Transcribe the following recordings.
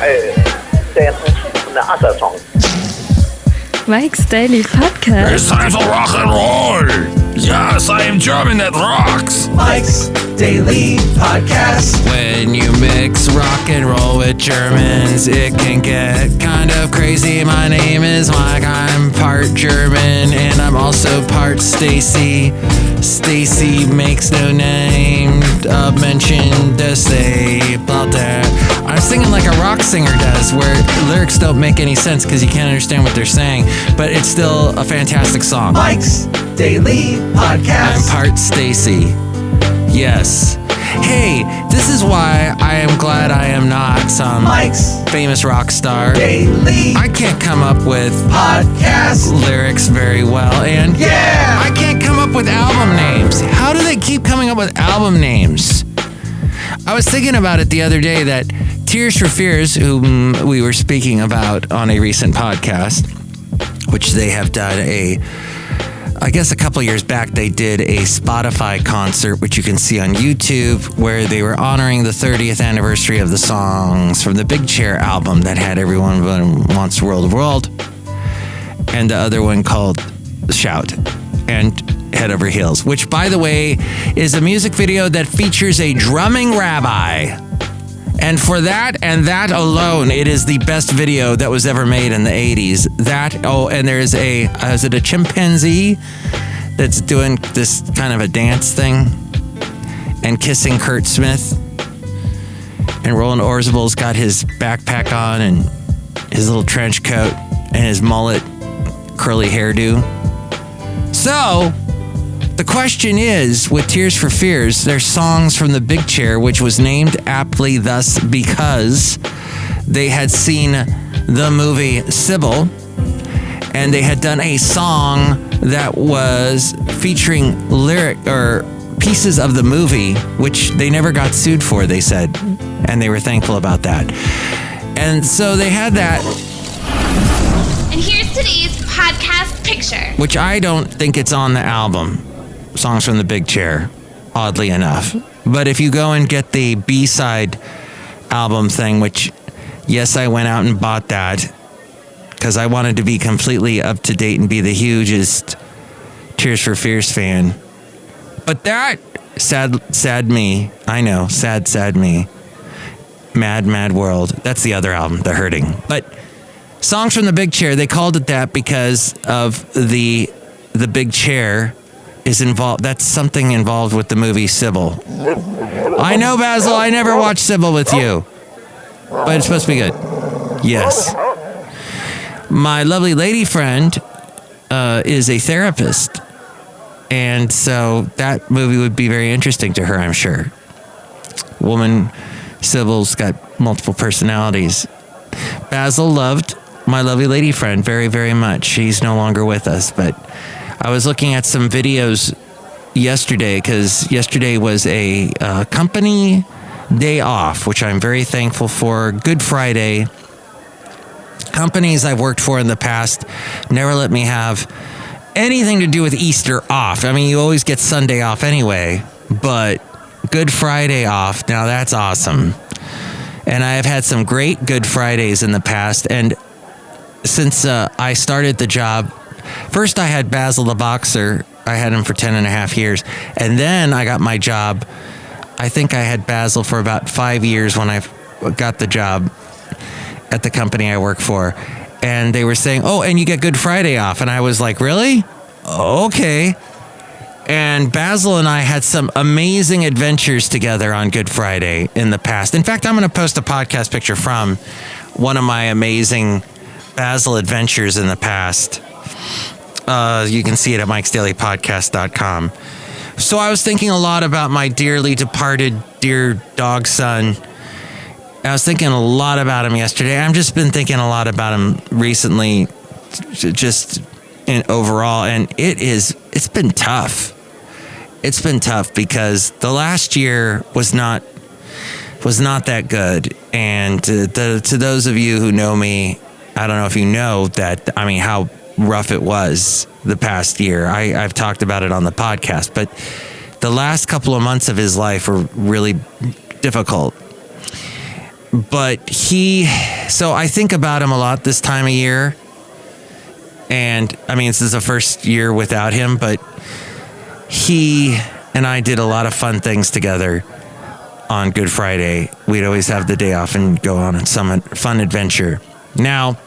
dance from the other song. Mike's Daily Podcast. It's time for rock and roll. Yes, I am German that rocks. Mike's Daily Podcast. When you mix rock and roll with Germans, it can get kind of crazy. My name is Mike. I'm part German and I'm also part Stacy. Stacy makes no name mention to say about that. I'm singing like a rock singer does, where lyrics don't make any sense because you can't understand what they're saying, but it's still a fantastic song. Mike's Daily Podcast. I'm part Stacy. Yes. Hey, this is why I am glad I am not some Mike's famous rock star. Daily I can't come up with Podcast lyrics very well, and yeah, I can't come up with album names. How do they keep coming up with album names? I was thinking about it the other day that Tears for Fears, whom we were speaking about on a recent podcast, which they have done I guess a couple years back, they did a Spotify concert, which you can see on YouTube, where they were honoring the 30th anniversary of the songs from the Big Chair album that had Everyone Wants World of World, and the other one called Shout and Head Over Heels, which, by the way, is a music video that features a drumming rabbi. And for that and that alone, it is the best video that was ever made in the 80s. And there's is it a chimpanzee that's doing this kind of a dance thing and kissing Kurt Smith? And Roland Orzabel's got his backpack on and his little trench coat and his mullet curly hairdo. So, the question is, with Tears for Fears, there's songs from the Big Chair, which was named aptly thus because they had seen the movie Sybil, and they had done a song that was featuring lyric or pieces of the movie, which they never got sued for, they said, and they were thankful about that. And so they had that. And here's today's podcast picture, Which I don't think it's on the album. Songs from the Big Chair, oddly enough. But if you go and get the B-side album thing, which, yes, I went out and bought that because I wanted to be completely up to date and be the hugest Tears for Fears fan. But that, sad me, I know, sad me, Mad World, that's the other album, The Hurting. But Songs from the Big Chair, they called it that because of the Big Chair is involved. That's something involved with the movie Sybil. I know, Basil, I never watched Sybil with you, but it's supposed to be good. Yes. My lovely lady friend is a therapist, and so that movie would be very interesting to her, I'm sure. Woman, Sybil's got multiple personalities. Basil loved my lovely lady friend very, very much. She's no longer with us, but I was looking at some videos yesterday because yesterday was a company day off, which I'm very thankful for. Good Friday. Companies I've worked for in the past never let me have anything to do with Easter off. I mean, you always get Sunday off anyway, but Good Friday off, now that's awesome. And I have had some great Good Fridays in the past, and since I started the job, first I had Basil the boxer. I had him for 10 and a half years. And then I got my job. I think I had Basil for about 5 years when I got the job at the company I work for. And they were saying, oh, and you get Good Friday off. And I was like, really? Okay. And Basil and I had some amazing adventures together on Good Friday in the past. In fact, I'm going to post a podcast picture from one of my amazing Basil adventures in the past. You can see it at mikesdailypodcast.com. So I was thinking a lot about my dearly departed dear dog son. I was thinking a lot about him yesterday. I've just been thinking a lot about him recently, just in overall, and it's been tough. It's been tough because the last year was not that good. And to those of you who know me, I don't know if you know that, I mean, how rough it was the past year. I've talked about it on the podcast, but the last couple of months of his life were really difficult. But so I think about him a lot this time of year. And I mean, this is the first year without him, but he and I did a lot of fun things together on Good Friday. We'd always have the day off and go on some fun adventure. Now,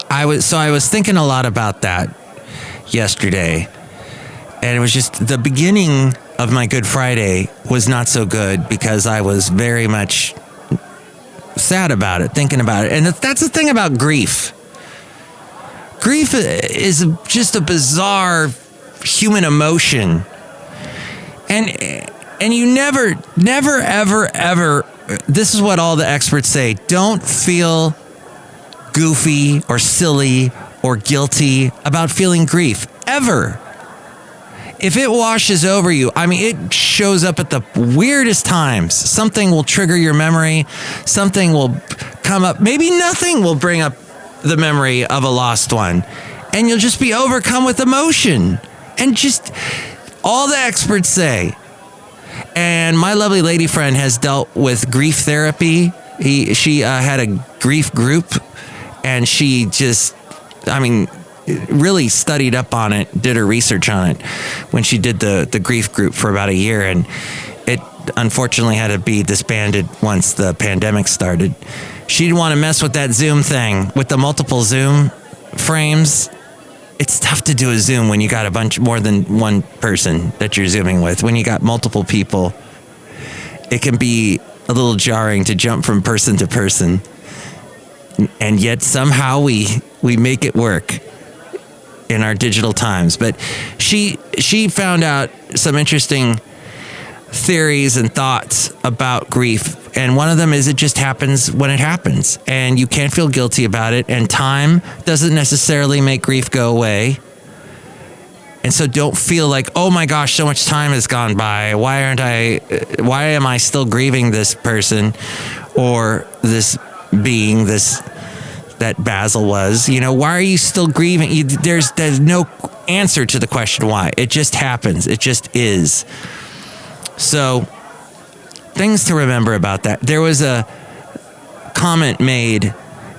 I was thinking a lot about that yesterday, and it was just the beginning of my Good Friday was not so good because I was very much sad about it, thinking about it. And that's the thing about grief. Grief is just a bizarre human emotion. And you never, ever, this is what all the experts say, don't feel goofy or silly or guilty about feeling grief, ever. If it washes over you, I mean, it shows up at the weirdest times. Something will trigger your memory. Something will come up. Maybe nothing will bring up the memory of a lost one. And you'll just be overcome with emotion. And just all the experts say. And my lovely lady friend has dealt with grief therapy. She had a grief group. And she just, I mean, really studied up on it, did her research on it when she did the grief group for about a year. And it unfortunately had to be disbanded once the pandemic started. She didn't want to mess with that Zoom thing with the multiple Zoom frames. It's tough to do a Zoom when you got a bunch more than one person that you're Zooming with. When you got multiple people, it can be a little jarring to jump from person to person. And yet somehow we make it work in our digital times. But she found out some interesting theories and thoughts about grief. And one of them is it just happens when it happens. And you can't feel guilty about it. And time doesn't necessarily make grief go away. And so don't feel like, oh my gosh, so much time has gone by. Why am I still grieving this person or this being that Basil was? You know, why are you still grieving? There's no answer to the question why. It just happens. It just is. So things to remember about that. There was a comment made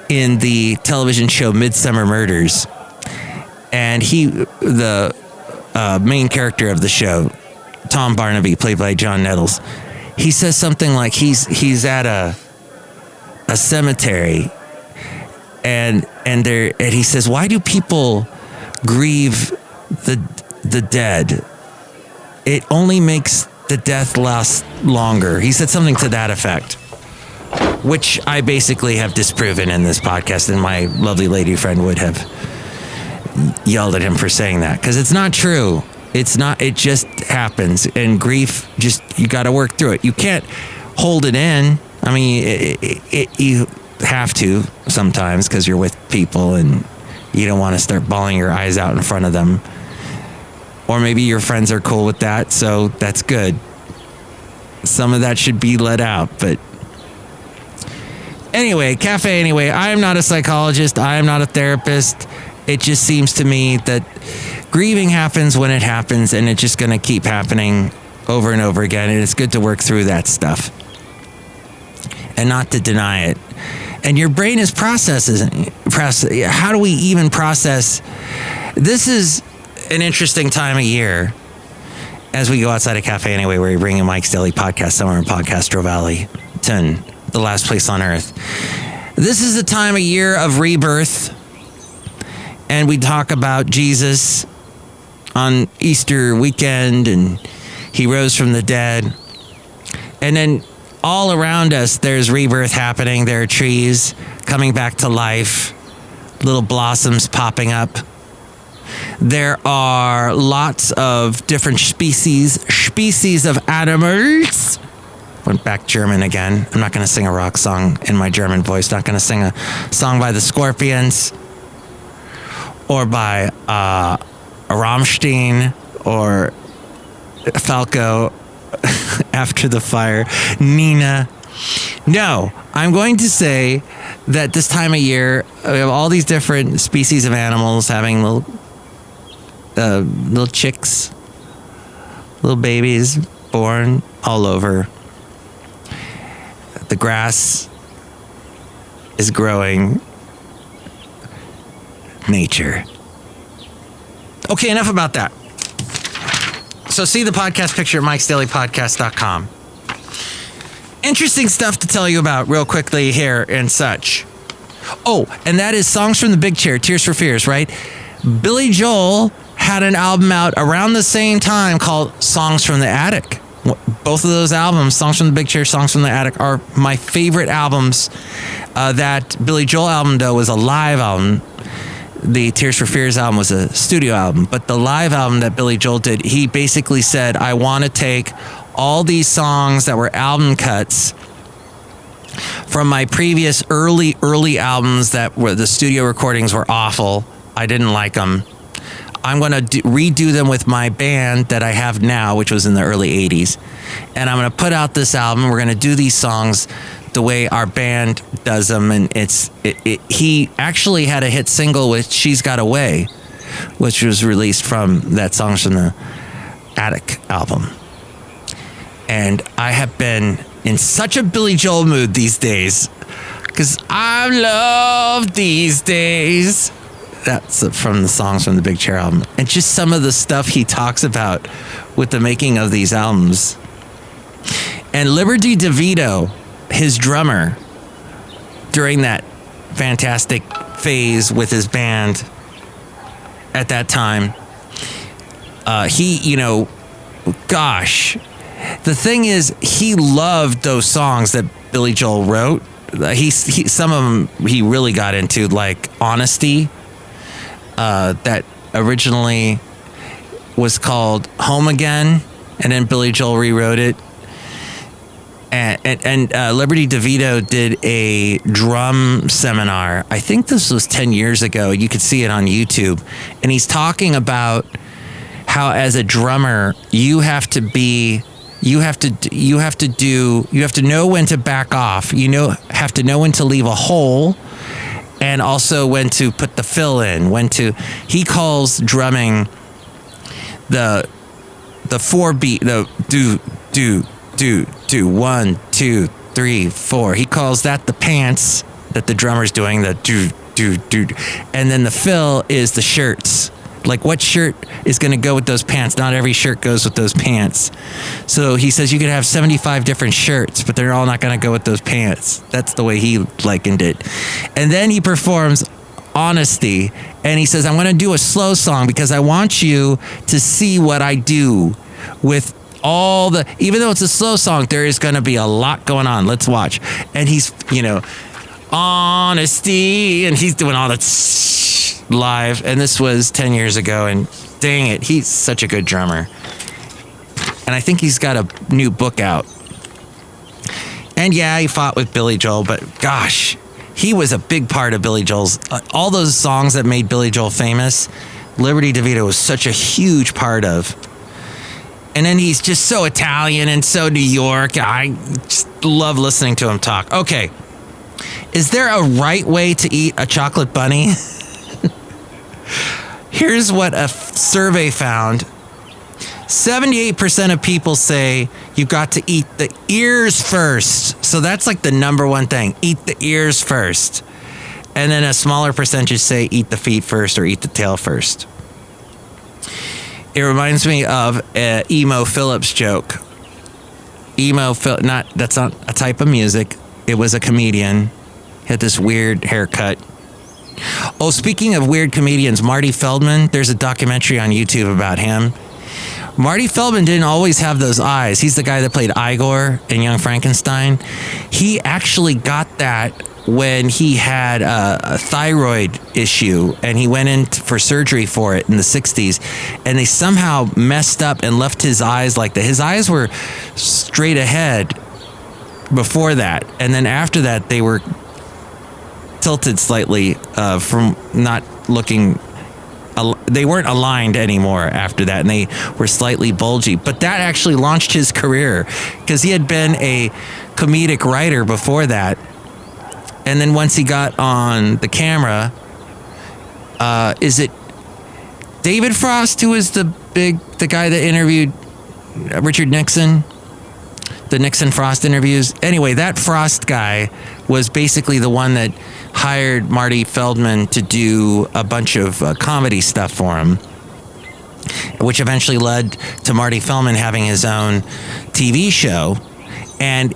in the television show Midsummer Murders, and the main character of the show, Tom Barnaby, played by John Nettles, he says something like he's at a cemetery, and he says, why do people grieve the dead? It only makes the death last longer. He said something to that effect, which I basically have disproven in this podcast, and my lovely lady friend would have yelled at him for saying that, because it's not true. It's not. It just happens. And grief, you got to work through it. You can't hold it in. I mean, you have to sometimes because you're with people and you don't want to start bawling your eyes out in front of them. Or maybe your friends are cool with that, so that's good. Some of that should be let out, but anyway, cafe anyway. I am not a psychologist. I am not a therapist. It just seems to me that grieving happens when it happens, and it's just going to keep happening over and over again, and it's good to work through that stuff and not to deny it. And your brain is how do we even process? This is an interesting time of year as we go outside of Cafe Anyway, where we bring in Mike's Daily Podcast somewhere in Podcastro Valley, the last place on earth. This is a time of year of rebirth, and we talk about Jesus on Easter weekend, and he rose from the dead. And then all around us, there's rebirth happening. There are trees coming back to life, little blossoms popping up. There are lots of different species of animals. Went back German again. I'm not going to sing a rock song in my German voice. Not going to sing a song by the Scorpions or by Rammstein or Falco After the Fire, Nina. No, I'm going to say that this time of year, we have all these different species of animals having little chicks, little babies born all over. the grass is growing. Nature. Okay, enough about that. So see the podcast picture at mikesdailypodcast.com. Interesting stuff to tell you about real quickly here and such. Oh, and that is Songs from the Big Chair, Tears for Fears, right? Billy Joel had an album out around the same time called Songs from the Attic. Both of those albums, Songs from the Big Chair, Songs from the Attic, are my favorite albums. That Billy Joel album, though, was a live album. The Tears for Fears album was a studio album. But the live album that Billy Joel did, he basically said, I want to take all these songs that were album cuts from my previous early albums that were the studio recordings were awful. I didn't like them. I'm going to redo them with my band that I have now, which was in the early 80s. And I'm going to put out this album. We're going to do these songs the way our band does them. And he actually had a hit single with She's Got Away, which was released from that Songs from the Attic album. And I have been in such a Billy Joel mood these days because I love these days. That's from the Songs from the Big Chair album. And just some of the stuff he talks about with the making of these albums. And Liberty DeVito, his drummer, during that fantastic phase with his band at that time, the thing is, he loved those songs that Billy Joel wrote. Some of them he really got into, like Honesty. That originally was called Home Again, and then Billy Joel rewrote it. And Liberty DeVito did a drum seminar. I think this was 10 years ago. You could see it on YouTube. And he's talking about how as a drummer, you have to know when to back off. Have to know when to leave a hole. And also when to put the fill in, he calls drumming the 4-beat, the do, 1, 2, 3, 4. He calls that the pants that the drummer's doing, the do. And then the fill is the shirts. Like what shirt is going to go with those pants? Not every shirt goes with those pants. So he says you could have 75 different shirts, but they're all not going to go with those pants. That's the way he likened it. And then he performs Honesty, and he says, I'm going to do a slow song because I want you to see what I do with even though it's a slow song, there is going to be a lot going on. Let's watch. And he's, Honesty, and he's doing all that live, and this was 10 years ago, and dang it, he's such a good drummer. And I think he's got a new book out. And yeah, he fought with Billy Joel, but gosh, he was a big part of Billy Joel's, all those songs that made Billy Joel famous, Liberty DeVito was such a huge part of. And then he's just so Italian and so New York. I just love listening to him talk. Okay, is there a right way to eat a chocolate bunny? Here's what a survey found. 78% of people say you got to eat the ears first. So that's like the number one thing. Eat the ears first. And then a smaller percentage say eat the feet first or eat the tail first. It reminds me of an Emo Phillips joke. That's not a type of music. It was a comedian. He had this weird haircut. Oh, speaking of weird comedians, Marty Feldman, there's a documentary on YouTube about him. Marty Feldman didn't always have those eyes. He's the guy that played Igor in Young Frankenstein. He actually got that when he had a thyroid issue, and he went in for surgery for it in the 60s, and they somehow messed up and left his eyes like that. His eyes were straight ahead before that, and then after that they were tilted slightly from not looking. They weren't aligned anymore after that, and they were slightly bulgy. But that actually launched his career because he had been a comedic writer before that. And then once he got on the camera, is it David Frost who was the guy that interviewed Richard Nixon? the Nixon Frost interviews. Anyway, that Frost guy was basically the one that hired Marty Feldman to do a bunch of comedy stuff for him, which eventually led to Marty Feldman having his own TV show. And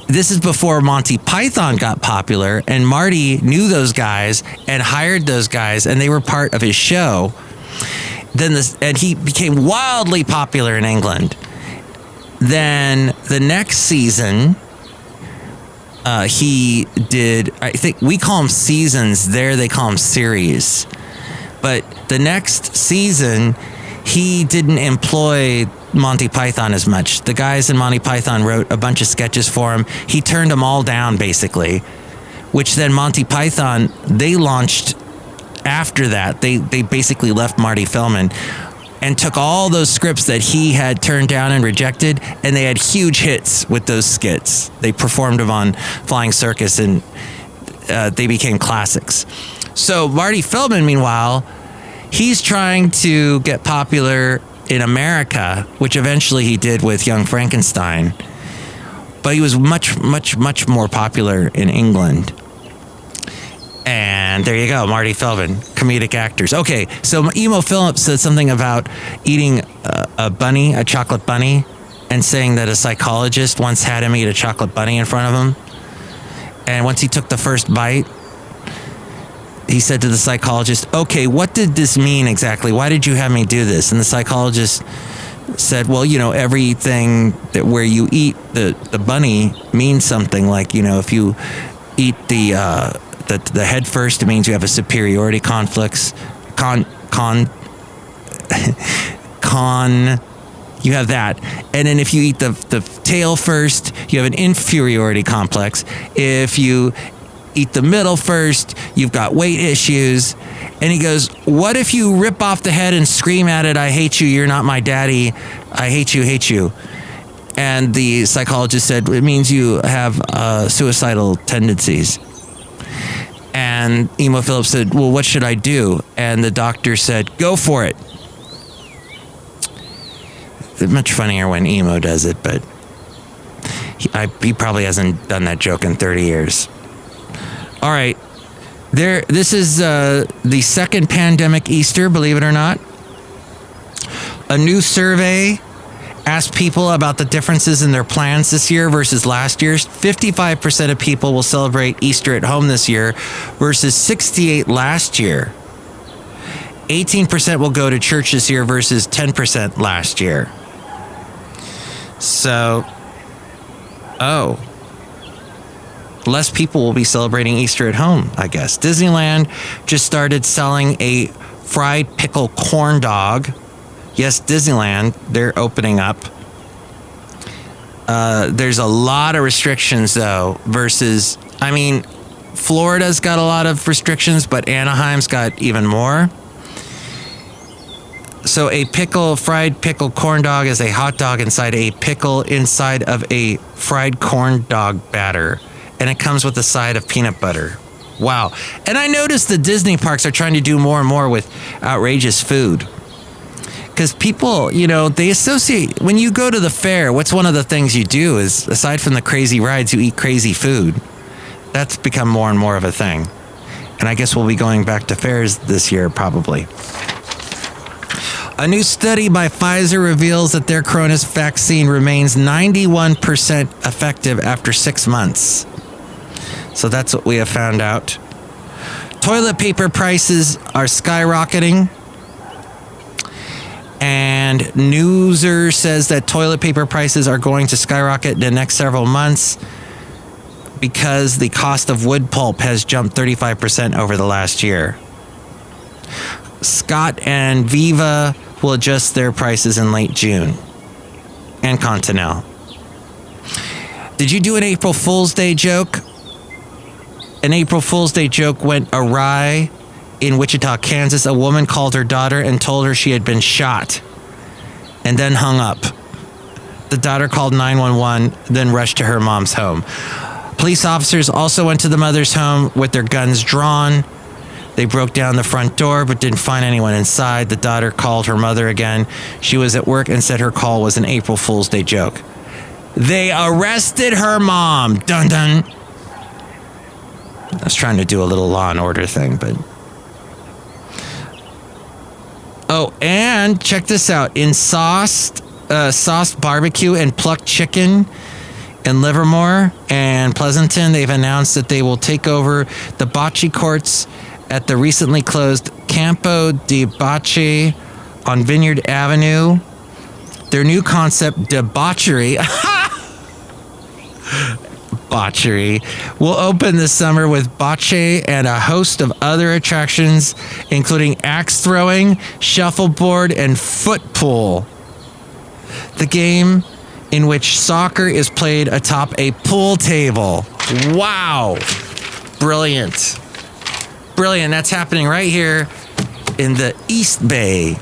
this is before Monty Python got popular, and Marty knew those guys and hired those guys, and they were part of his show. And he became wildly popular in England. Then the next season, he did, I think we call them seasons, there they call them series. But the next season, he didn't employ Monty Python as much. The guys in Monty Python wrote a bunch of sketches for him. He turned them all down, basically, which then Monty Python, they launched after that. They basically left Marty Feldman and took all those scripts that he had turned down and rejected, and they had huge hits with those skits. They performed them on Flying Circus, and they became classics. So Marty Feldman, meanwhile, he's trying to get popular in America, which eventually he did with Young Frankenstein. But he was much, much, much more popular in England. And there you go, Marty Feldman, comedic actors. Okay, so Emo Phillips said something about eating a chocolate bunny, and saying that a psychologist once had him eat a chocolate bunny in front of him. And once he took the first bite, he said to the psychologist, okay, what did this mean exactly? Why did you have me do this? And the psychologist said, well, everything that where you eat the bunny means something. Like, if you eat the head first, it means you have a superiority complex. You have that. And then if you eat the tail first, you have an inferiority complex. If you eat the middle first, you've got weight issues. And he goes, what if you rip off the head and scream at it, I hate you, you're not my daddy, I hate you. And the psychologist said, it means you have suicidal tendencies. And Emo Phillips said, well, what should I do? And the doctor said, go for it. It's much funnier when Emo does it, but he probably hasn't done that joke in 30 years. All right. This is the second pandemic Easter, believe it or not. A new survey asked people about the differences in their plans this year versus last year. 55% of people will celebrate Easter at home this year versus 68% last year. 18% will go to church this year versus 10% last year. So, less people will be celebrating Easter at home, I guess. Disneyland just started selling a fried pickle corn dog. Yes, Disneyland, they're opening up. There's a lot of restrictions, though, versus, Florida's got a lot of restrictions, but Anaheim's got even more. So a fried pickle corn dog is a hot dog inside a pickle inside of a fried corn dog batter. And it comes with a side of peanut butter. Wow. And I noticed the Disney parks are trying to do more and more with outrageous food. Because people, they associate, when you go to the fair, what's one of the things you do is, aside from the crazy rides, you eat crazy food. That's become more and more of a thing. And I guess we'll be going back to fairs this year, probably. A new study by Pfizer reveals that their coronavirus vaccine remains 91% effective after 6 months. So that's what we have found out. Toilet paper prices are skyrocketing. And Newser says that toilet paper prices are going to skyrocket in the next several months because the cost of wood pulp has jumped 35% over the last year. Scott and Viva will adjust their prices in late June. And Continental. Did you do an April Fool's Day joke? An April Fool's Day joke went awry in Wichita, Kansas. A woman called her daughter and told her she had been shot and then hung up. The daughter called 911, then rushed to her mom's home. Police officers also went to the mother's home with their guns drawn. They broke down the front door but didn't find anyone inside. The daughter called her mother again. She was at work and said her call was an April Fool's Day joke. They arrested her mom. Dun dun. I was trying to do a little Law and Order thing, but... Oh, and check this out. In sauced barbecue and plucked chicken in Livermore and Pleasanton, they've announced that they will take over the bocce courts at the recently closed Campo di Bocce on Vineyard Avenue. Their new concept, debauchery, botchery, will open this summer with bocce and a host of other attractions, including axe throwing, shuffleboard, and foot pool. The game in which soccer is played atop a pool table. Wow. Brilliant. Brilliant. That's happening right here in the East Bay.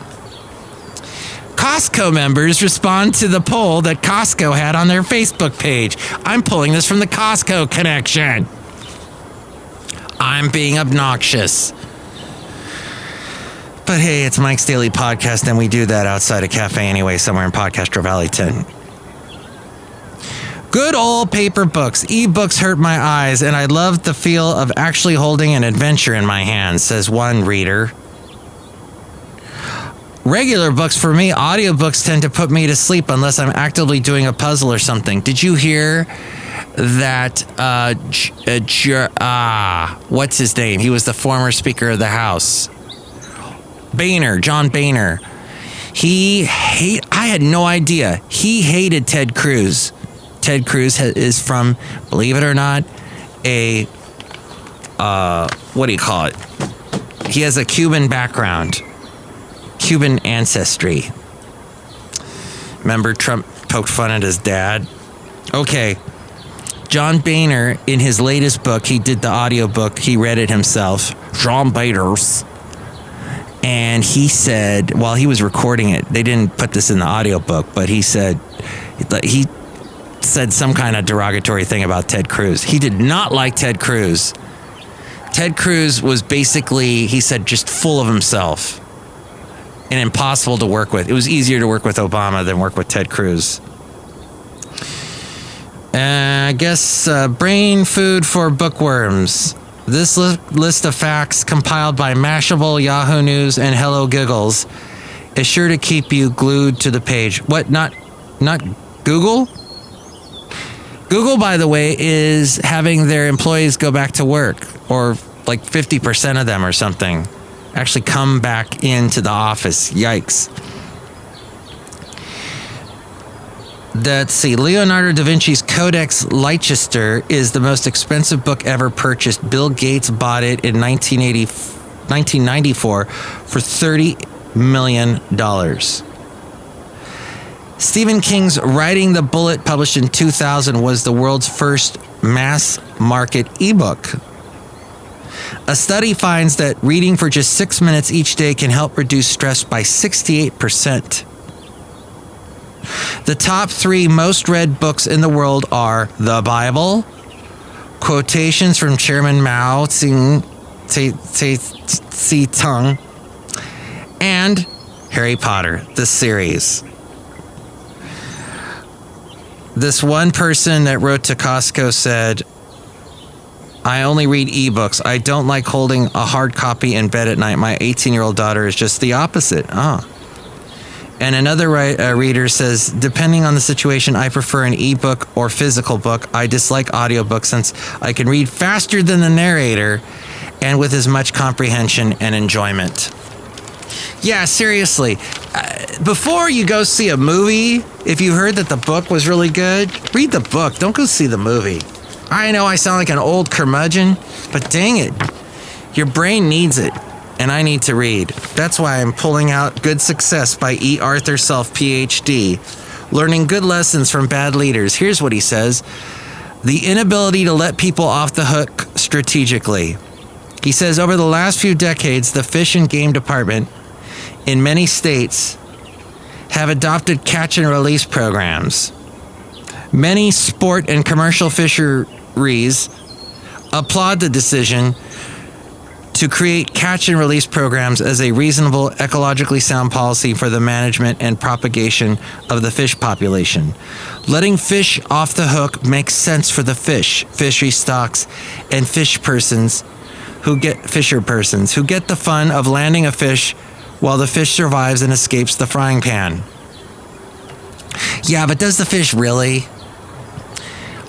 Costco members respond to the poll that Costco had on their Facebook page. I'm pulling this from the Costco connection. I'm being obnoxious. But hey, it's Mike's Daily Podcast, and we do that outside a cafe anyway, somewhere in Podcaster Valley 10. Good old paper books. E-books hurt my eyes, and I love the feel of actually holding an adventure in my hands, says one reader. Regular books for me, audiobooks tend to put me to sleep unless I'm actively doing a puzzle or something. Did you hear that, what's his name? He was the former Speaker of the House. John Boehner. I had no idea. He hated Ted Cruz. Ted Cruz is from, believe it or not, what do you call it? He has a Cuban background. Cuban ancestry. Remember Trump poked fun at his dad? Okay. John Boehner, in his latest book, he did the audiobook. He read it himself. John Boehner's. And he said, while he was recording it, they didn't put this in the audiobook, but he said some kind of derogatory thing about Ted Cruz. He did not like Ted Cruz. Ted Cruz was basically, he said, just full of himself and impossible to work with. It was easier to work with Obama than work with Ted Cruz. I guess brain food for bookworms. This list of facts compiled by Mashable, Yahoo News, and Hello Giggles is sure to keep you glued to the page. What, not Google? Google, by the way, is having their employees go back to work, or like 50% of them or something. Actually come back into the office. Yikes. Let's see. Leonardo da Vinci's Codex Leicester is the most expensive book ever purchased. Bill Gates bought it in 1994 for $30 million. Stephen King's Writing the Bullet, published in 2000, was the world's first mass market ebook. A study finds that reading for just 6 minutes each day can help reduce stress by 68%. The top 3 most read books in the world are the Bible, quotations from Chairman Mao Zedong, and Harry Potter, the series. This one person that wrote to Costco said, I only read ebooks. I don't like holding a hard copy in bed at night. My 18-year-old daughter is just the opposite. And another reader says, depending on the situation, I prefer an ebook or physical book. I dislike audiobooks since I can read faster than the narrator and with as much comprehension and enjoyment. Yeah, seriously. Before you go see a movie, if you heard that the book was really good, read the book. Don't go see the movie. I know I sound like an old curmudgeon, but dang it. Your brain needs it. And I need to read. That's why I'm pulling out Good Success by E. Arthur Self, Ph.D. Learning good lessons from bad leaders. Here's what he says. The inability to let people off the hook strategically. He says, over the last few decades, the fish and game department in many states have adopted catch and release programs. Many sport and commercial fisheries applaud the decision to create catch and release programs as a reasonable, ecologically sound policy for the management and propagation of the fish population. Letting fish off the hook makes sense for the fish, fishery stocks, and fisher persons who get the fun of landing a fish while the fish survives and escapes the frying pan. Yeah, but does the fish really?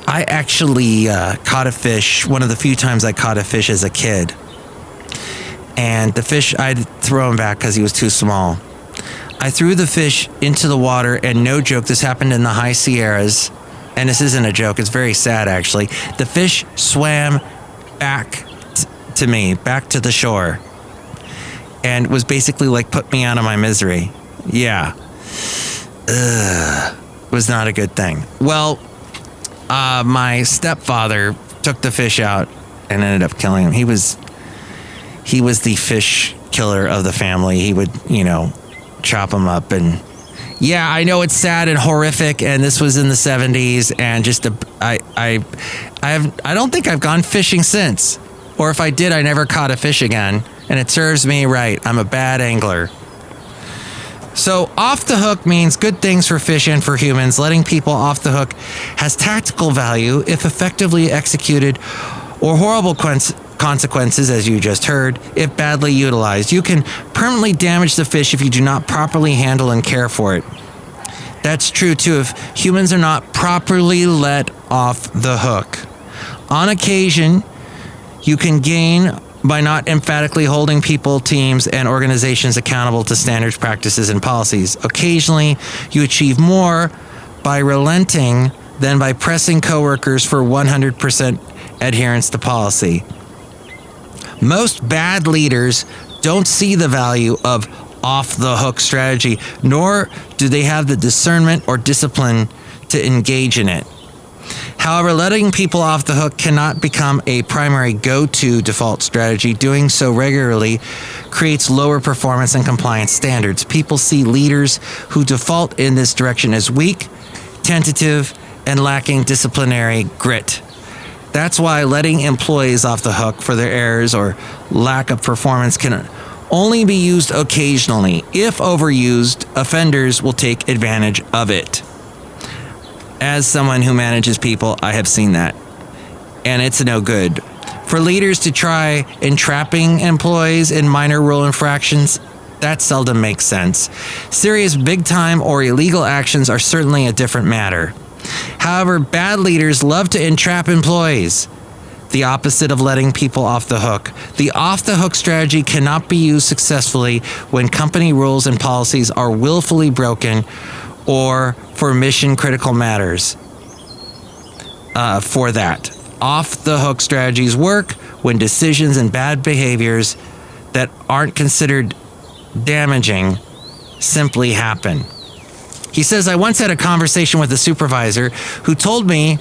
I actually caught a fish, one of the few times I caught a fish as a kid. And the fish, I'd throw him back because he was too small. I threw the fish into the water, and no joke, this happened in the high Sierras. And this isn't a joke, it's very sad actually. The fish swam back to me, back to the shore. And was basically like, put me out of my misery. Yeah. Was not a good thing. Well, my stepfather took the fish out and ended up killing him. He was the fish killer of the family. He would, chop them up. And yeah, I know it's sad and horrific. And this was in the 70s. And I don't think I've gone fishing since. Or if I did, I never caught a fish again. And it serves me right. I'm a bad angler. So off the hook means good things for fish and for humans. Letting people off the hook has tactical value if effectively executed, or horrible consequences, as you just heard, if badly utilized. You can permanently damage the fish if you do not properly handle and care for it. That's true too if humans are not properly let off the hook. On occasion, you can gain by not emphatically holding people, teams, and organizations accountable to standards, practices, and policies. Occasionally, you achieve more by relenting than by pressing coworkers for 100% adherence to policy. Most bad leaders don't see the value of off-the-hook strategy, nor do they have the discernment or discipline to engage in it. However, letting people off the hook cannot become a primary go-to default strategy. Doing so regularly creates lower performance and compliance standards. People see leaders who default in this direction as weak, tentative, and lacking disciplinary grit. That's why letting employees off the hook for their errors or lack of performance can only be used occasionally. If overused, offenders will take advantage of it. As someone who manages people, I have seen that. And it's no good. For leaders to try entrapping employees in minor rule infractions, that seldom makes sense. Serious big-time or illegal actions are certainly a different matter. However, bad leaders love to entrap employees. The opposite of letting people off the hook. The off-the-hook strategy cannot be used successfully when company rules and policies are willfully broken or for mission-critical matters. For that, off-the-hook strategies work when decisions and bad behaviors that aren't considered damaging simply happen. He says, I once had a conversation with a supervisor who told me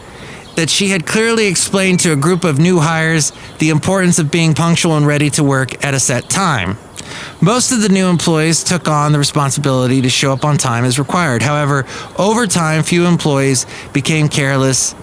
that she had clearly explained to a group of new hires the importance of being punctual and ready to work at a set time. Most of the new employees took on the responsibility to show up on time as required. However, over time, few employees became careless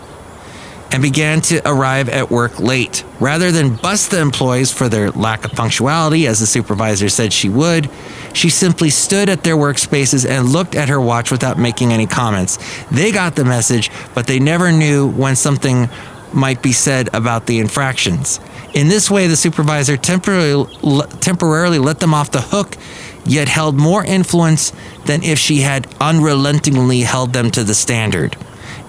and began to arrive at work late. Rather than bust the employees for their lack of punctuality, as the supervisor said she would, she simply stood at their workspaces and looked at her watch without making any comments. They got the message, but they never knew when something might be said about the infractions. In this way, the supervisor temporarily let them off the hook, yet held more influence than if she had unrelentingly held them to the standard.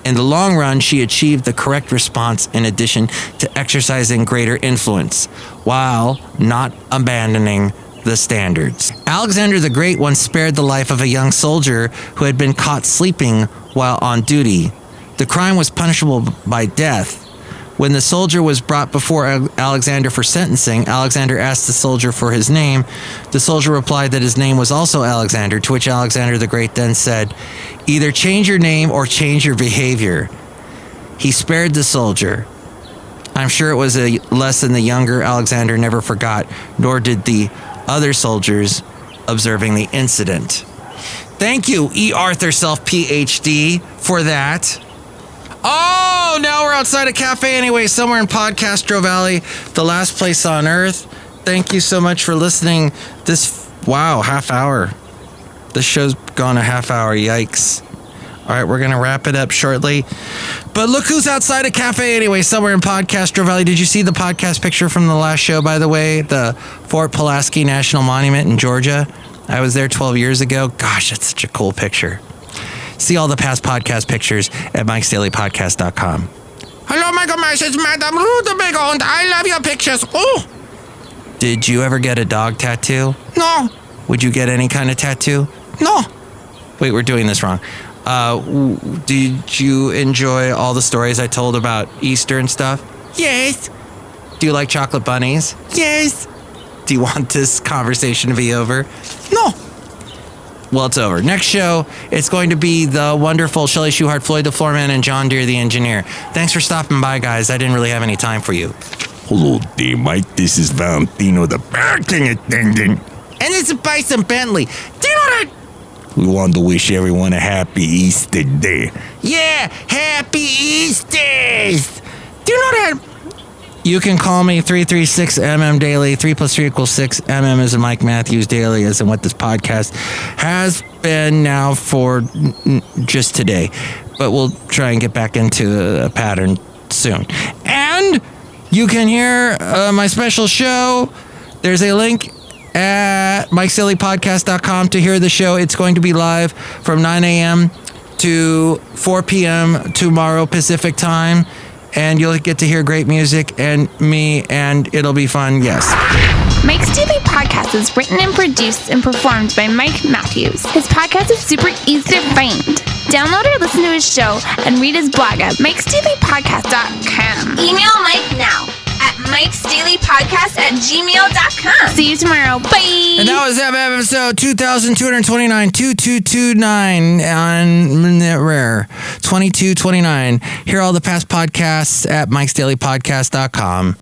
In the long run, she achieved the correct response in addition to exercising greater influence, while not abandoning the standards. Alexander the Great once spared the life of a young soldier who had been caught sleeping while on duty. The crime was punishable by death. When the soldier was brought before Alexander for sentencing, Alexander asked the soldier for his name. The soldier replied that his name was also Alexander, to which Alexander the Great then said, "Either change your name or change your behavior." He spared the soldier. I'm sure it was a lesson the younger Alexander never forgot, nor did the other soldiers observing the incident. Thank you, E. Arthur Self, PhD, for that. Oh, now we're outside a cafe anyway, somewhere in Podcastro Valley, the last place on earth. thank you so much for listening. Half hour. This show's gone a half hour. Yikes. All right, we're going to wrap it up shortly. But look who's outside a cafe anyway, somewhere in Podcastro Valley. Did you see the podcast picture from the last show, by the way? The Fort Pulaski National Monument in Georgia. I was there 12 years ago. Gosh, that's such a cool picture. See all the past podcast pictures at mikesdailypodcast.com. Hello, Michael Myers. It's Madame Rootabega, and I love your pictures. Oh! Did you ever get a dog tattoo? No. Would you get any kind of tattoo? No. Wait, we're doing this wrong. Did you enjoy all the stories I told about Easter and stuff? Yes. Do you like chocolate bunnies? Yes. Do you want this conversation to be over? No. Well, it's over. Next show, it's going to be the wonderful Chely Shoehart, Floyd the Floorman, and John Deere the engineer. Thanks for stopping by, guys. I didn't really have any time for you. Hello there, Mike. This is Valentino, the parking attendant. And it's Bison Bentley. Do you know that? We wanted to wish everyone a happy Easter day. Yeah, happy Easters. Do you know that? You can call me 336MM Daily. 3 + 3 = 6. MM is a Mike Matthews Daily, as in what this podcast has been now for just today. But we'll try and get back into a pattern soon. And you can hear my special show. There's a link at mikesdailypodcast.com to hear the show. It's going to be live from 9 a.m. to 4 p.m. tomorrow Pacific time. And you'll get to hear great music and me, and it'll be fun, yes. Mike's Daily Podcast is written and produced and performed by Mike Matthews. His podcast is super easy to find. Download or listen to his show and read his blog at mikesdailypodcast.com. Email Mike now at mikesdailypodcast@gmail.com. See you tomorrow. Bye. And that was episode 2229, 2229 on Rare 2229. Hear all the past podcasts at mikesdailypodcast.com.